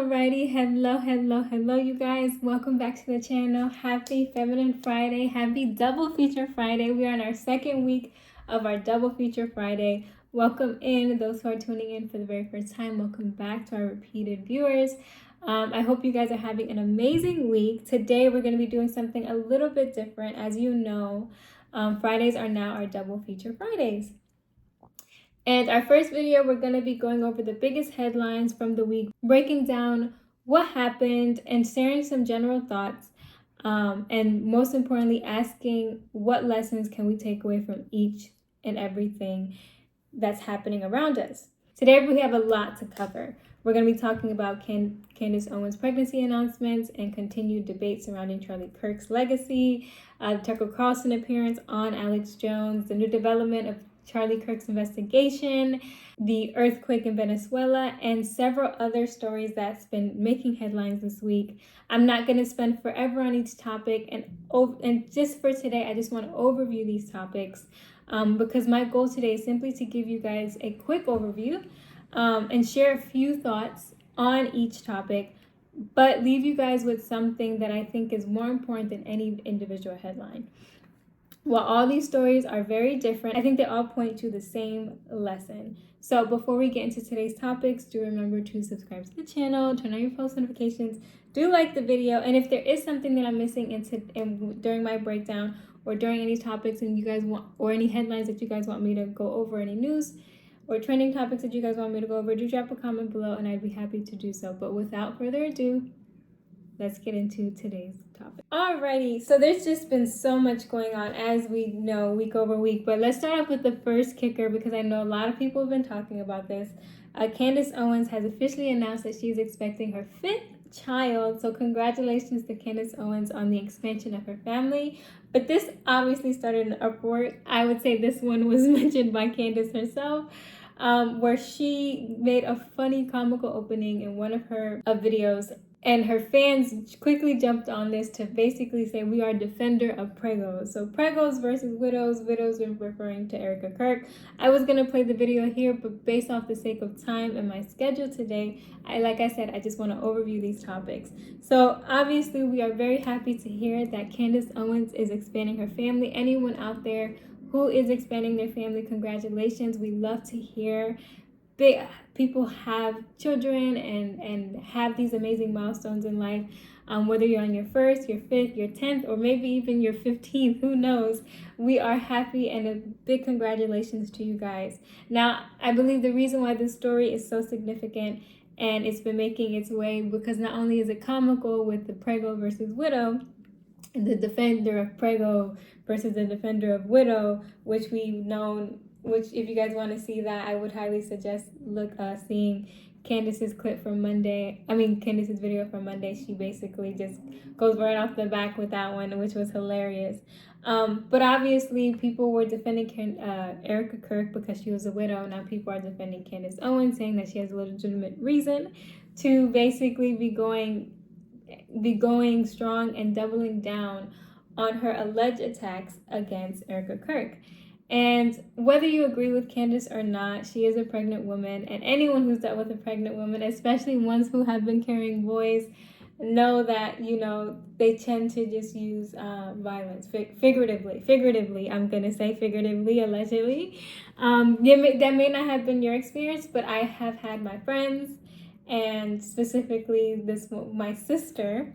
Alrighty, hello you guys. Welcome back to the channel. Happy Feminine Friday. Happy Double Feature Friday. We are in our second week of our Double Feature Friday. Welcome in those who are tuning in for the very first time. Welcome back to our repeated viewers. I hope you guys are having an amazing week. Today we're going to be doing something a little bit different. As you know, Fridays are now our Double Feature Fridays. And our first video, we're going to be going over the biggest headlines from the week, breaking down what happened and sharing some general thoughts. And most importantly, asking what lessons can we take away from each and everything that's happening around us. Today, we have a lot to cover. We're going to be talking about Candace Owens' pregnancy announcements and continued debate surrounding Charlie Kirk's legacy, Tucker Carlson appearance on Alex Jones, the new development of Charlie Kirk's investigation, the earthquake in Venezuela, and several other stories that's been making headlines this week. I'm not going to spend forever on each topic, and just for today, I just want to overview these topics because my goal today is simply to give you guys a quick overview and share a few thoughts on each topic, but leave you guys with something that I think is more important than any individual headline. While all these stories are very different, I think they all point to the same lesson. So before we get into today's topics, do remember to subscribe to the channel, turn on your post notifications, do like the video, and if there is something that I'm missing during my breakdown or during any topics and you guys want, or any headlines that you guys want me to go over, any news or trending topics that you guys want me to go over, do drop a comment below and I'd be happy to do so. But without further ado, let's get into today's topic. Alrighty, so there's just been so much going on, as we know, week over week. But let's start off with the first kicker because I know a lot of people have been talking about this. Candace Owens has officially announced that she's expecting her 5th child. So congratulations to Candace Owens on the expansion of her family. But this obviously started an uproar. I would say this one was mentioned by Candace herself. Where she made a funny comical opening in one of her videos, and her fans quickly jumped on this to basically say we are defender of pregos. So pregos versus widows are referring to Erica Kirk. I was going to play the video here, but based off the sake of time and my schedule today, like I said, I just want to overview these topics. So obviously we are very happy to hear that Candace Owens is expanding her family. Anyone out there who is expanding their family, congratulations. We love to hear people have children and have these amazing milestones in life, whether you're on your 1st, your 5th, your 10th, or maybe even your 15th, who knows. We are happy, and a big congratulations to you guys. Now, I believe the reason why this story is so significant and it's been making its way because not only is it comical with the prego versus widow, the defender of prego versus the defender of widow, which we've known, which if you guys want to see that, I would highly suggest seeing Candace's clip from Monday. Candace's video from Monday. She basically just goes right off the back with that one, which was hilarious. But obviously people were defending Erica Kirk because she was a widow. Now people are defending Candace Owens, saying that she has a legitimate reason to basically be going strong and doubling down on her alleged attacks against Erica Kirk. And whether you agree with Candace or not, she is a pregnant woman, and anyone who's dealt with a pregnant woman, especially ones who have been carrying boys, know that, they tend to just use violence, figuratively, I'm going to say figuratively, allegedly. That may not have been your experience, but I have had my friends, and specifically my sister,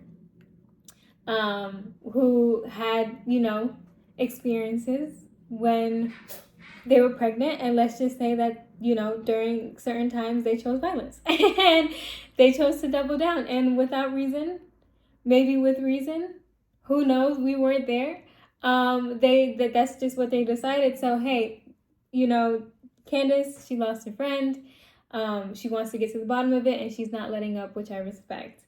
who had, experiences when they were pregnant, and let's just say that, during certain times they chose violence and they chose to double down, and without reason, maybe with reason, who knows, we weren't there. That's just what they decided. So hey, Candace, she lost a friend. She wants to get to the bottom of it, and she's not letting up, which I respect.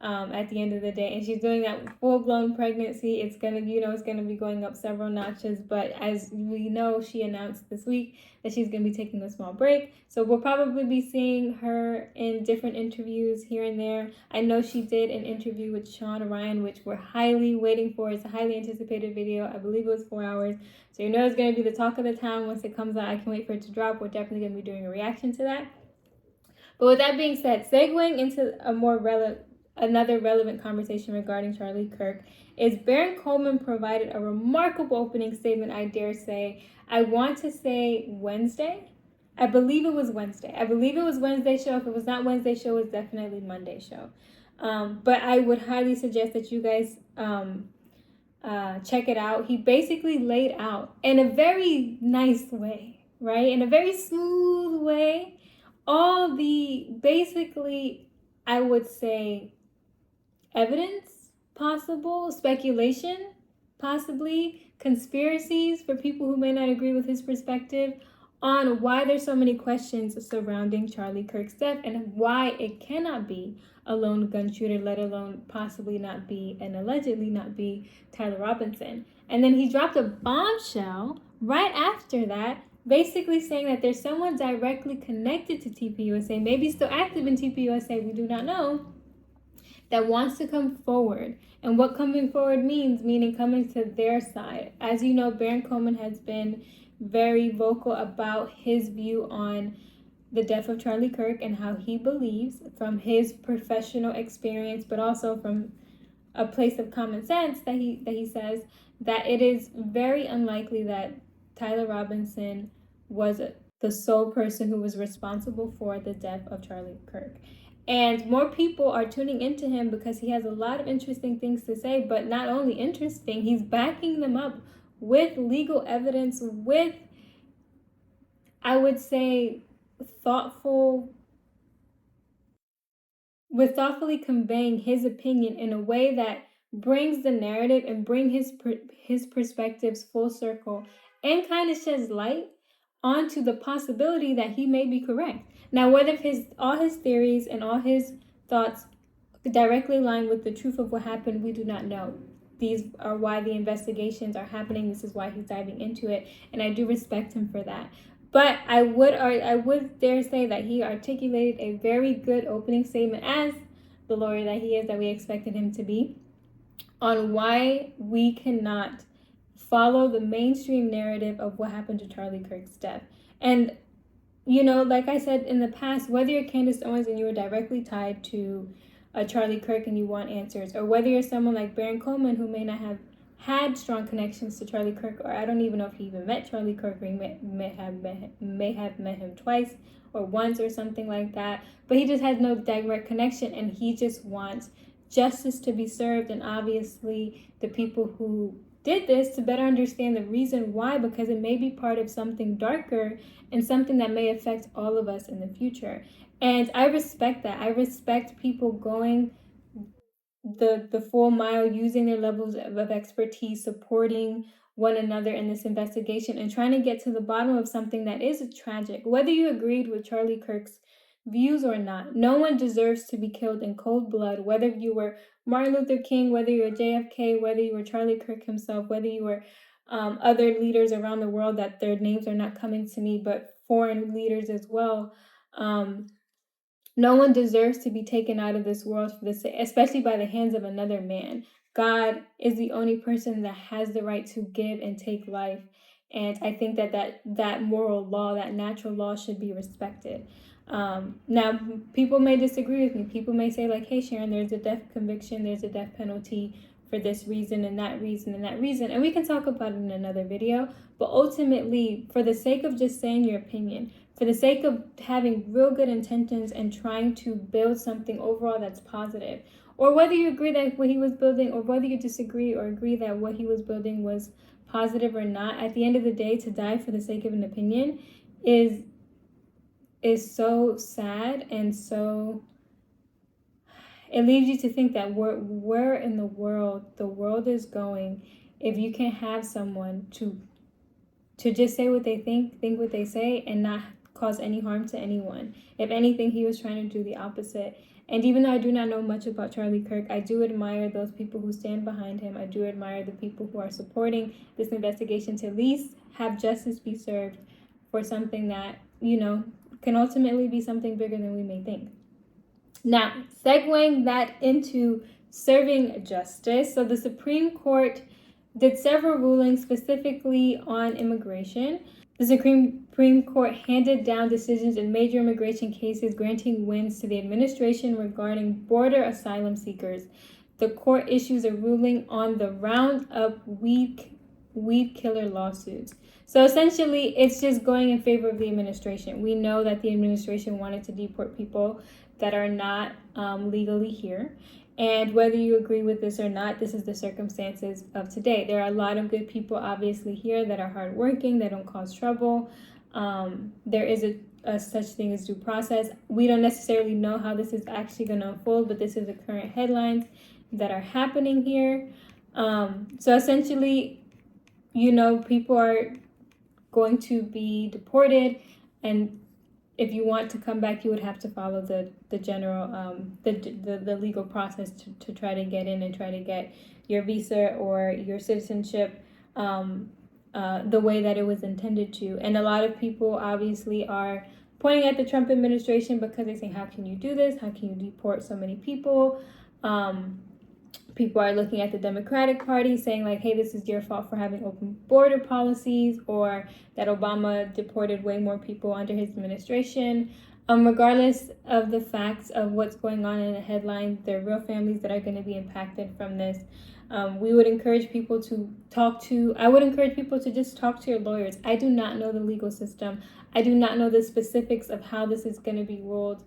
At the end of the day, and she's doing that full-blown pregnancy. It's gonna be going up several notches, but as we know, she announced this week that she's gonna be taking a small break, so we'll probably be seeing her in different interviews here and there. I know she did an interview with Sharon, which we're highly waiting for. It's a highly anticipated video. I believe it was 4 hours, so it's gonna be the talk of the town once it comes out. I can't wait for it to drop. We're definitely gonna be doing a reaction to that. But with that being said, segueing into another relevant conversation regarding Charlie Kirk is Baron Coleman provided a remarkable opening statement, I dare say. I want to say Wednesday. I believe it was Wednesday. I believe it was Wednesday show. If it was not Wednesday show, it was definitely Monday show. But I would highly suggest that you guys check it out. He basically laid out in a very nice way, right? In a very smooth way, all the basically, I would say, evidence possible, speculation possibly, conspiracies for people who may not agree with his perspective on why there's so many questions surrounding Charlie Kirk's death and why it cannot be a lone gun shooter, let alone possibly not be and allegedly not be Tyler Robinson. And then he dropped a bombshell right after that, basically saying that there's someone directly connected to TPUSA, maybe still active in TPUSA, we do not know, that wants to come forward. And what coming forward means, meaning coming to their side. As you know, Baron Coleman has been very vocal about his view on the death of Charlie Kirk and how he believes from his professional experience, but also from a place of common sense, that he says that it is very unlikely that Tyler Robinson was the sole person who was responsible for the death of Charlie Kirk. And more people are tuning into him because he has a lot of interesting things to say, but not only interesting, he's backing them up with legal evidence, with, I would say, thoughtfully conveying his opinion in a way that brings the narrative and bring his perspectives full circle and kind of sheds light onto the possibility that he may be correct. Now, whether all his theories and all his thoughts directly align with the truth of what happened, we do not know. These are why the investigations are happening. This is why he's diving into it, and I do respect him for that. But I would dare say that he articulated a very good opening statement, as the lawyer that he is, that we expected him to be, on why we cannot follow the mainstream narrative of what happened to Charlie Kirk's death. And, you know, like I said in the past, whether you're Candace Owens and you were directly tied to Charlie Kirk and you want answers, or whether you're someone like Baron Coleman who may not have had strong connections to Charlie Kirk, or I don't even know if he even met Charlie Kirk, or he may have met him twice or once or something like that, but he just has no direct connection and he just wants justice to be served, and obviously the people who did this to better understand the reason why, because it may be part of something darker and something that may affect all of us in the future. And I respect that. I respect people going the full mile, using their levels of expertise, supporting one another in this investigation and trying to get to the bottom of something that is tragic. Whether you agreed with Charlie Kirk's views or not, no one deserves to be killed in cold blood, whether you were Martin Luther King, whether you were JFK, whether you were Charlie Kirk himself, whether you were other leaders around the world that their names are not coming to me, but foreign leaders as well. No one deserves to be taken out of this world for this, especially by the hands of another man. God is the only person that has the right to give and take life. And I think that moral law, that natural law, should be respected. Now, people may disagree with me. People may say, like, hey, Sharon, there's a death conviction, there's a death penalty for this reason and that reason and that reason. And we can talk about it in another video. But ultimately, for the sake of just saying your opinion, for the sake of having real good intentions and trying to build something overall that's positive, or whether you agree that what he was building, or whether you disagree or agree that what he was building was positive or not, at the end of the day, to die for the sake of an opinion is so sad, and so it leaves you to think that where in the world is going if you can't have someone to just say what they think what they say, and not cause any harm to anyone. If anything, he was trying to do the opposite. And even though I do not know much about Charlie Kirk, I do admire those people who stand behind him. I do admire the people who are supporting this investigation to at least have justice be served for something that, you know, can ultimately be something bigger than we may think. Now, segueing that into serving justice. So the Supreme Court did several rulings specifically on immigration. The Supreme Court handed down decisions in major immigration cases, granting wins to the administration regarding border asylum seekers. The court issues a ruling on the Roundup weed killer lawsuits. So essentially, it's just going in favor of the administration. We know that the administration wanted to deport people that are not legally here. And whether you agree with this or not, this is the circumstances of today. There are a lot of good people obviously here that are hardworking, that don't cause trouble. There is a such thing as due process. We don't necessarily know how this is actually going to unfold, but this is the current headlines that are happening here. So essentially, people are going to be deported, and if you want to come back, you would have to follow the general the legal process to try to get in and try to get your visa or your citizenship the way that it was intended to. And a lot of people obviously are pointing at the Trump administration because they say, how can you do this? How can you deport so many people? People are looking at the Democratic Party saying like, hey, this is your fault for having open border policies, or that Obama deported way more people under his administration. Regardless of the facts of what's going on in the headlines, there are real families that are going to be impacted from this. We would encourage people I would encourage people to just talk to your lawyers. I do not know the legal system. I do not know the specifics of how this is going to be ruled.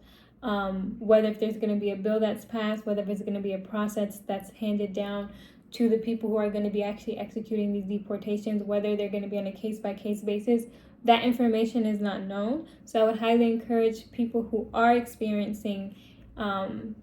Whether if there's going to be a bill that's passed, whether if it's going to be a process that's handed down to the people who are going to be actually executing these deportations, whether they're going to be on a case-by-case basis, that information is not known. So I would highly encourage people who are experiencing and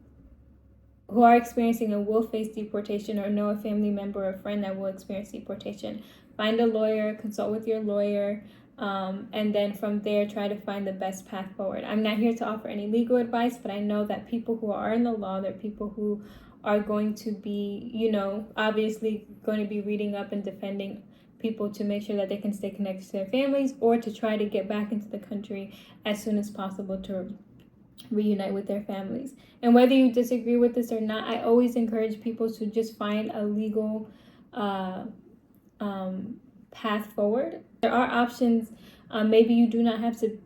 will face deportation, or know a family member or friend that will experience deportation, find a lawyer, consult with your lawyer. And then from there, try to find the best path forward. I'm not here to offer any legal advice, but I know that people who are in the law, they're people who are going to be, obviously going to be reading up and defending people to make sure that they can stay connected to their families, or to try to get back into the country as soon as possible to reunite with their families. And whether you disagree with this or not, I always encourage people to just find a legal path forward. There are options. Maybe you do not have to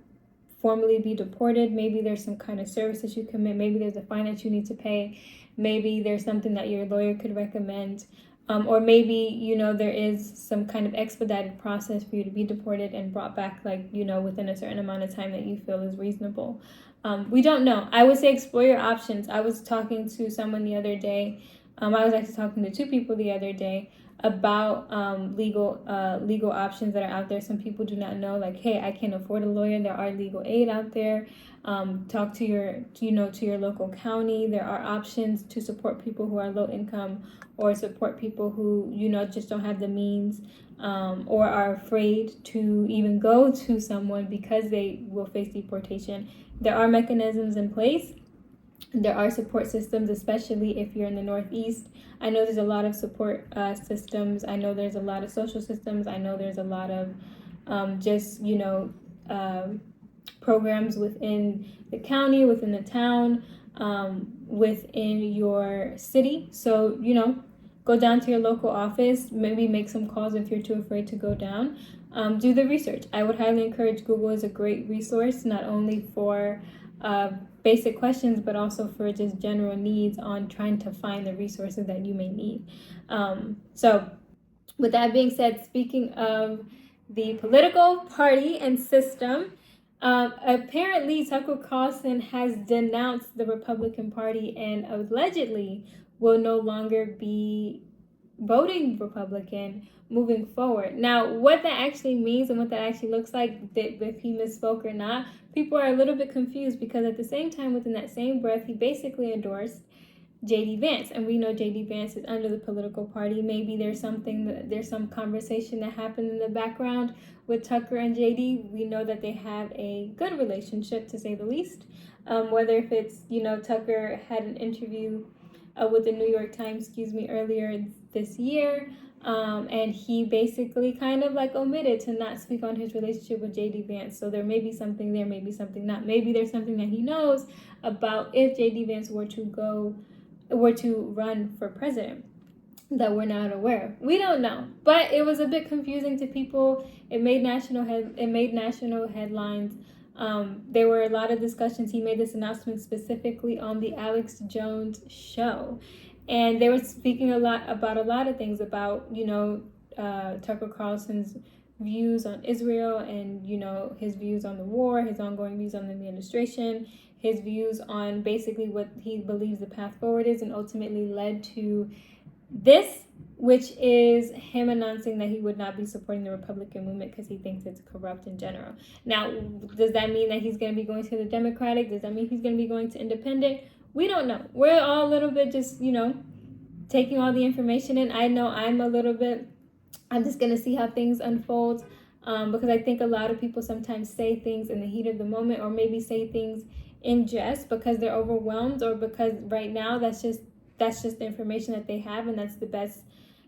formally be deported. Maybe there's some kind of services you commit. Maybe there's a fine that you need to pay. Maybe there's something that your lawyer could recommend. Or maybe, there is some kind of expedited process for you to be deported and brought back, within a certain amount of time that you feel is reasonable. We don't know. I would say explore your options. I was talking to someone the other day. I was actually talking to two people the other day about legal options that are out there. Some people do not know, like, hey, I can't afford a lawyer. There are legal aid out there. Talk to your local county. There are options to support people who are low income, or support people who just don't have the means, or are afraid to even go to someone because they will face deportation. There are mechanisms in place. There are support systems, especially if you're in the Northeast. I know there's a lot of support systems. I know there's a lot of social systems. I know there's a lot of programs within the county, within the town, within your city. So, go down to your local office, maybe make some calls if you're too afraid to go down. Do the research. I would highly encourage Google is a great resource, not only for basic questions, but also for just general needs on trying to find the resources that you may need. So with that being said, speaking of the political party and system, apparently Tucker Carlson has denounced the Republican Party and allegedly will no longer be voting Republican moving forward. Now, what that actually means and what that actually looks like, if he misspoke or not, people are a little bit confused, because at the same time, within that same breath, he basically endorsed J.D. Vance, and we know J.D. Vance is under the political party. Maybe there's some conversation that happened in the background with Tucker and J.D. We know that they have a good relationship, to say the least. Whether if it's, Tucker had an interview with the New York Times, earlier this year, and he basically kind of omitted to not speak on his relationship with J.D. Vance. So there may be something there, maybe something not. Maybe there's something that he knows about if J.D. Vance were to run for president. that we're not aware of. We don't know, but it was a bit confusing to people. It made national headlines. There were a lot of discussions. He made this announcement specifically on the Alex Jones show, and they were speaking a lot of things about, Tucker Carlson's views on Israel, and his views on the war, his ongoing views on the administration, his views on basically what he believes the path forward is, and ultimately led to this, which is him announcing that he would not be supporting the Republican movement because he thinks it's corrupt in general. Now, does that mean that he's going to be going to the Democratic? Does that mean he's going to be going to Independent? We don't know. We're all a little bit just, taking all the information in. I know I'm just going to see how things unfold, because I think a lot of people sometimes say things in the heat of the moment, or maybe say things in jest because they're overwhelmed, or because right now that's just the information that they have, and that's the best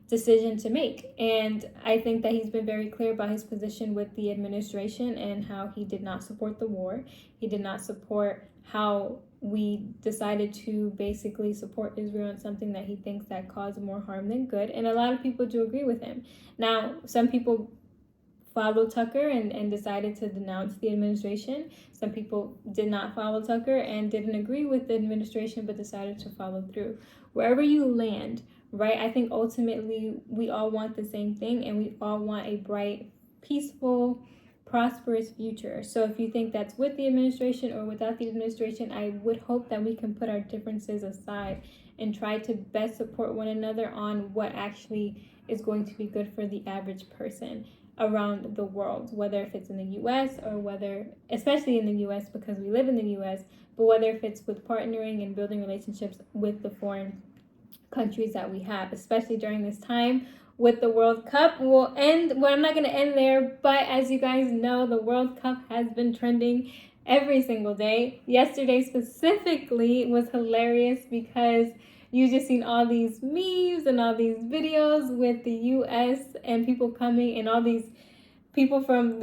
decision to make. And I think that he's been very clear about his position with the administration and how he did not support the war. He did not support how we decided to basically support Israel in something that he thinks that caused more harm than good. And a lot of people do agree with him. Now, some people followed Tucker and decided to denounce the administration. Some people did not follow Tucker and didn't agree with the administration but decided to follow through. Wherever you land, right, I think ultimately we all want the same thing, and we all want a bright, peaceful, prosperous future. So if you think that's with the administration or without the administration, I would hope that we can put our differences aside and try to best support one another on what actually is going to be good for the average person around the world, whether if it's in the US or whether, especially in the US because we live in the US, but whether if it's with partnering and building relationships with the foreign countries that we have, especially during this time with the World Cup. I'm not going to end there, but as you guys know, the World Cup has been trending every single day. Yesterday specifically was hilarious because you just seen all these memes and all these videos with the U.S. and people coming, and all these people from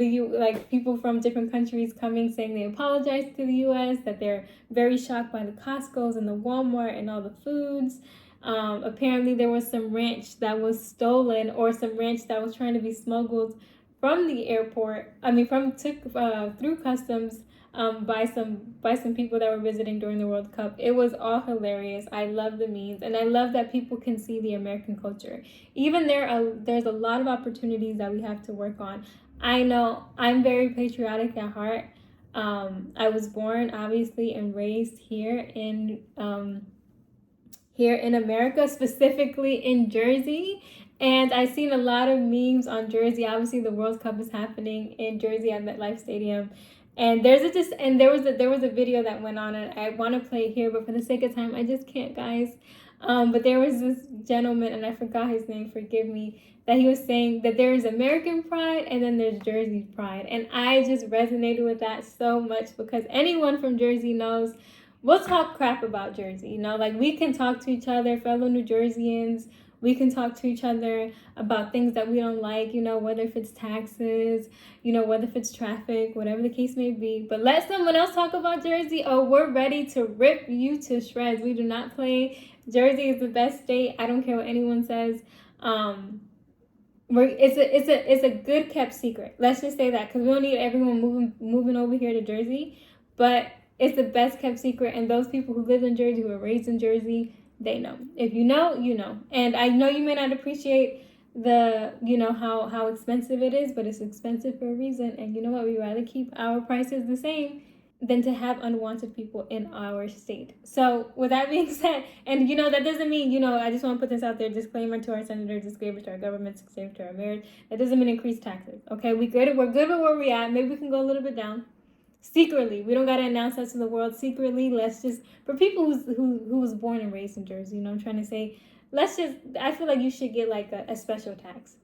people from different countries coming saying they apologize to the U.S., that they're very shocked by the Costco's and the Walmart and all the foods. Apparently there was some ranch that was stolen, or some ranch that was trying to be smuggled from the airport. Through customs, by some people that were visiting during the World Cup. It was all hilarious. I love the memes, and I love that people can see the American culture. Even there's a lot of opportunities that we have to work on. I know I'm very patriotic at heart. I was born, obviously, and raised here in America, specifically in Jersey. And I've seen a lot of memes on Jersey. Obviously, the World Cup is happening in Jersey at MetLife Stadium. And there was a video that went on, and I want to play it here, but for the sake of time, I just can't, guys. But there was this gentleman, and I forgot his name, forgive me, that he was saying that there is American pride and then there's Jersey pride. And I just resonated with that so much, because anyone from Jersey knows we'll talk crap about Jersey. We can talk to each other, fellow New Jerseyans. We can talk to each other about things that we don't like, whether if it's taxes, whether if it's traffic, whatever the case may be. But let someone else talk about Jersey. Oh, we're ready to rip you to shreds. We do not play. Jersey is the best state. I don't care what anyone says. It's a good kept secret. Let's just say that, because we don't need everyone moving over here to Jersey. But it's the best kept secret, and those people who live in Jersey, who are raised in Jersey, they know. If you know, you know. And I know you may not appreciate how expensive it is, but it's expensive for a reason. And you know what? We'd rather keep our prices the same than to have unwanted people in our state. So with that being said, and that doesn't mean, I just want to put this out there, disclaimer to our senator, disclaimer to our government, disclaimer to our marriage. That doesn't mean increase taxes. Okay, we're good with where we're at. Maybe we can go a little bit down. Secretly, we don't got to announce that to the world. Secretly, let's just, for people who was born and raised in Jersey, I'm trying to say, I feel like you should get like a special tax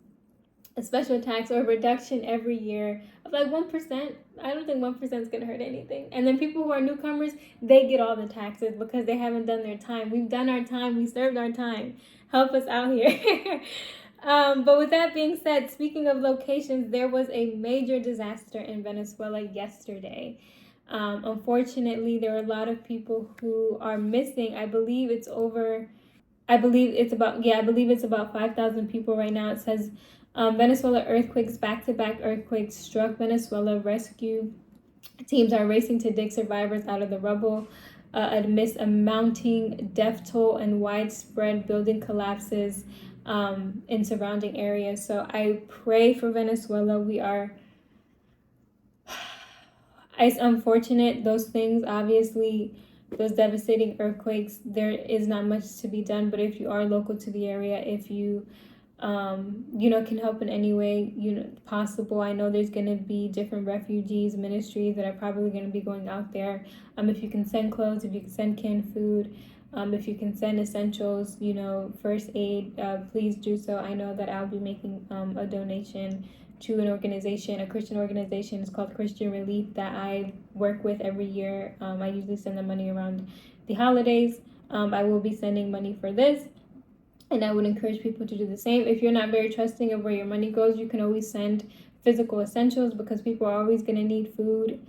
or a reduction every year of like 1%. I don't think 1% is going to hurt anything. And then people who are newcomers, they get all the taxes because they haven't done their time. We've done our time. We served our time. Help us out here. But with that being said, speaking of locations, there was a major disaster in Venezuela yesterday. Unfortunately, there are a lot of people who are missing. I believe it's over I believe it's about 5,000 people right now. It says Venezuela earthquakes, back-to-back earthquakes struck Venezuela. Rescue teams are racing to dig survivors out of the rubble amidst a mounting death toll and widespread building collapses in surrounding areas. So I pray for Venezuela. It's unfortunate, those things, obviously, those devastating earthquakes, there is not much to be done. But if you are local to the area, if you can help in any way possible. I know there's going to be different refugees ministries that are probably going to be going out there. If you can send clothes, if you can send canned food, if you can send essentials, first aid, please do so. I know that I'll be making a donation to an organization, a Christian organization. It's called Christian Relief, that I work with every year. I usually send the money around the holidays. I will be sending money for this, and I would encourage people to do the same. If you're not very trusting of where your money goes, you can always send physical essentials, because people are always going to need food.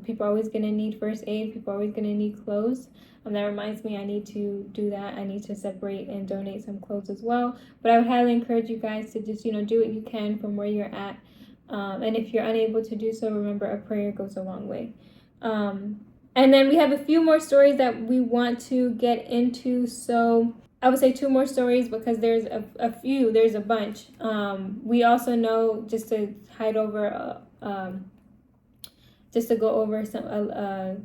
People are always going to need first aid. People are always going to need clothes. That reminds me, I need to do that. I need to separate and donate some clothes as well. But I would highly encourage you guys to just, do what you can from where you're at. And if you're unable to do so, remember, a prayer goes a long way. And then we have a few more stories that we want to get into. So I would say 2 more stories, because there's there's a bunch. We also know, just to go over some a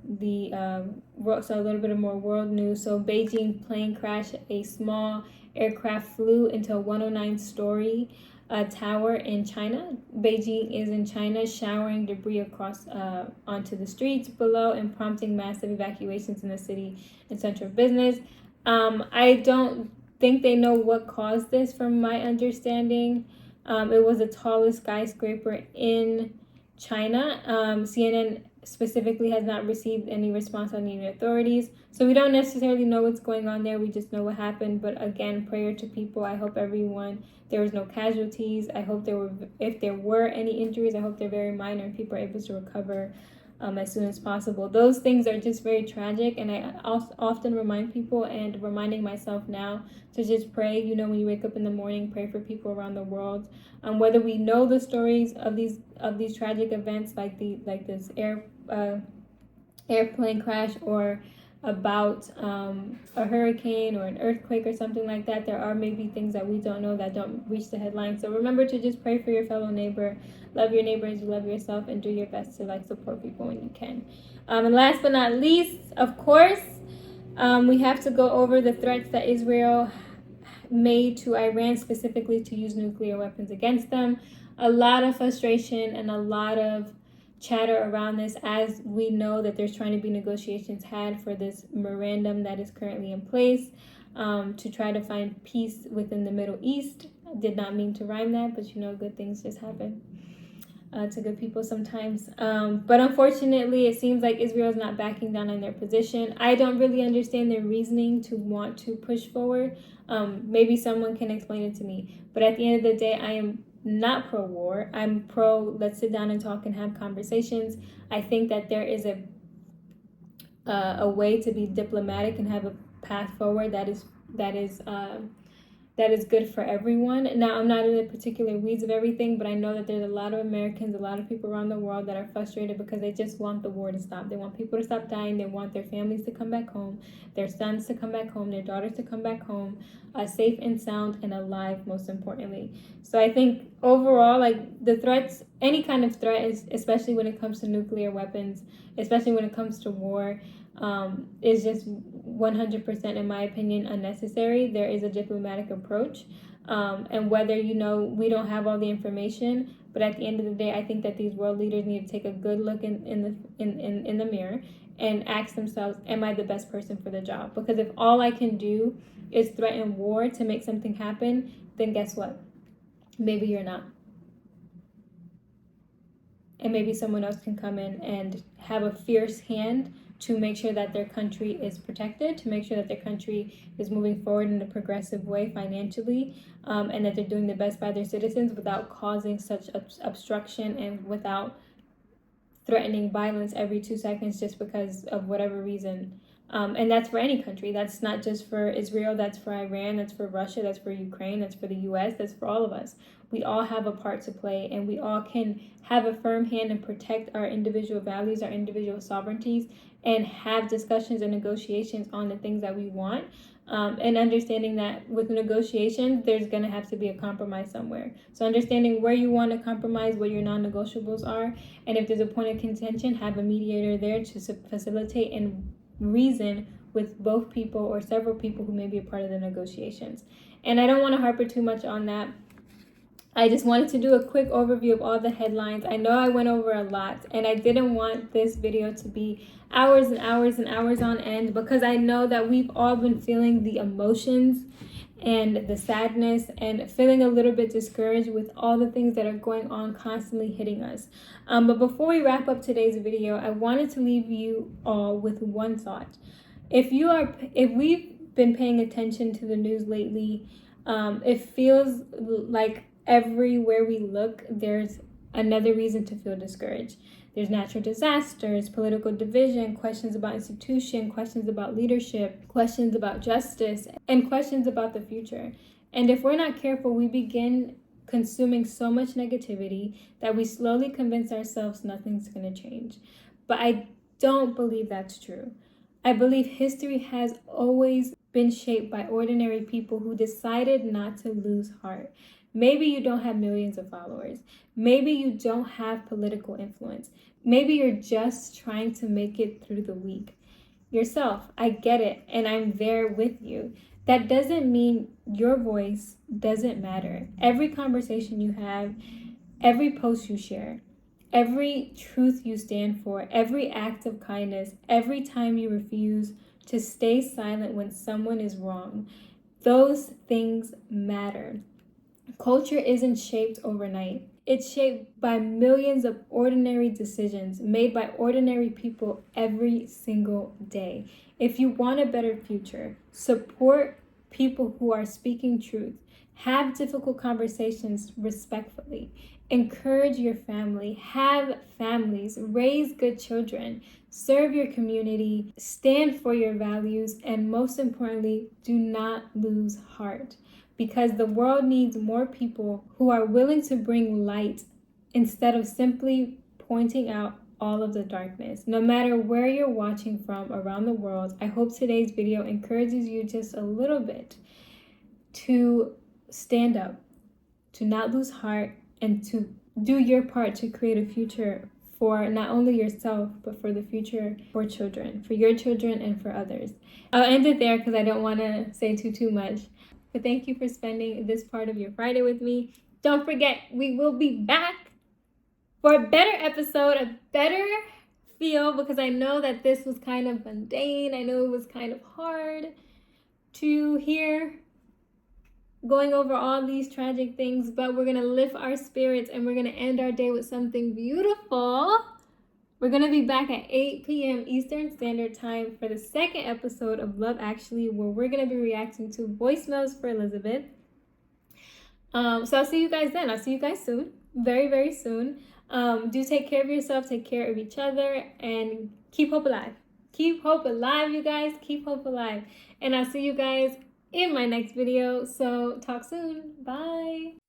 little bit of more world news. So Beijing plane crash. A small aircraft flew into a 109-story tower in China. Beijing is in China, showering debris across onto the streets below and prompting massive evacuations in the city and center of business. I don't think they know what caused this, from my understanding. It was the tallest skyscraper in China. CNN specifically has not received any response on the authorities. So we don't necessarily know what's going on there. We just know what happened. But again, prayer to people. I hope there was no casualties. I hope if there were any injuries, I hope they're very minor and people are able to recover as soon as possible. Those things are just very tragic, and I often remind people, and reminding myself now, to just pray. When you wake up in the morning, pray for people around the world. Whether we know the stories of these tragic events, like this airplane crash, or about a hurricane or an earthquake or something like that, there are maybe things that we don't know that don't reach the headlines. So remember to just pray for your fellow neighbor, love your neighbor as you love yourself, and do your best to support people when you can. And last but not least, of course, we have to go over the threats that Israel made to Iran, specifically to use nuclear weapons against them. A lot of frustration and a lot of chatter around this, as we know that there's trying to be negotiations had for this memorandum that is currently in place to try to find peace within the Middle East. I did not mean to rhyme that, but good things just happen to good people sometimes. But unfortunately, it seems like Israel is not backing down on their position. I don't really understand their reasoning to want to push forward. Maybe someone can explain it to me. But at the end of the day, I am not pro-war. I'm pro, let's sit down and talk and have conversations. I think that there is a way to be diplomatic and have a path forward that is good for everyone. Now, I'm not in the particular weeds of everything, but I know that there's a lot of Americans, a lot of people around the world that are frustrated because they just want the war to stop. They want people to stop dying. They want their families to come back home, their sons to come back home, their daughters to come back home, safe and sound and alive, most importantly. So I think overall, the threats, any kind of threat, especially when it comes to nuclear weapons, especially when it comes to war, is just 100%, in my opinion, unnecessary. There is a diplomatic approach, and whether we don't have all the information, but at the end of the day, I think that these world leaders need to take a good look in the mirror and ask themselves, am I the best person for the job? Because if all I can do is threaten war to make something happen, then guess what? Maybe you're not. And maybe someone else can come in and have a fierce hand to make sure that their country is protected, to make sure that their country is moving forward in a progressive way financially, and that they're doing the best by their citizens without causing such obstruction and without threatening violence every 2 seconds just because of whatever reason. And that's for any country. That's not just for Israel, that's for Iran, that's for Russia, that's for Ukraine, that's for the US, that's for all of us. We all have a part to play, and we all can have a firm hand and protect our individual values, our individual sovereignties, and have discussions and negotiations on the things that we want. And understanding that with negotiations, there's going to have to be a compromise somewhere. So understanding where you want to compromise, what your non-negotiables are, and if there's a point of contention, have a mediator there to facilitate and reason with both people or several people who may be a part of the negotiations. And I don't want to harper too much on that. I just wanted to do a quick overview of all the headlines. I know I went over a lot, and I didn't want this video to be hours and hours and hours on end, because I know that we've all been feeling the emotions and the sadness and feeling a little bit discouraged with all the things that are going on, constantly hitting us. But before we wrap up today's video, I wanted to leave you all with one thought. If we've been paying attention to the news lately, it feels like everywhere we look, there's another reason to feel discouraged. There's natural disasters, political division, questions about institution, questions about leadership, questions about justice, and questions about the future. And if we're not careful, we begin consuming so much negativity that we slowly convince ourselves nothing's going to change. But I don't believe that's true. I believe history has always been shaped by ordinary people who decided not to lose heart. Maybe you don't have millions of followers. Maybe you don't have political influence. Maybe you're just trying to make it through the week. Yourself, I get it, and I'm there with you. That doesn't mean your voice doesn't matter. Every conversation you have, every post you share, every truth you stand for, every act of kindness, every time you refuse to stay silent when someone is wrong, those things matter. Culture isn't shaped overnight. It's shaped by millions of ordinary decisions made by ordinary people every single day. If you want a better future, support people who are speaking truth. Have difficult conversations respectfully. Encourage your family. Have families. Raise good children. Serve your community. Stand for your values. And most importantly, do not lose heart. Because the world needs more people who are willing to bring light instead of simply pointing out all of the darkness. No matter where you're watching from around the world, I hope today's video encourages you just a little bit to stand up, to not lose heart, and to do your part to create a future for not only yourself, but for the future for children, for your children and for others. I'll end it there because I don't want to say too much. But thank you for spending this part of your Friday with me. Don't forget, we will be back for a better episode, a better feel, because I know that this was kind of mundane. I know it was kind of hard to hear going over all these tragic things, but we're going to lift our spirits and we're going to end our day with something beautiful. We're going to be back at 8 p.m. Eastern Standard Time for the second episode of Love Actually, where we're going to be reacting to voicemails for Elizabeth. So I'll see you guys then. I'll see you guys soon. Very, very soon. Do take care of yourself. Take care of each other. And keep hope alive. Keep hope alive, you guys. Keep hope alive. And I'll see you guys in my next video. So talk soon. Bye.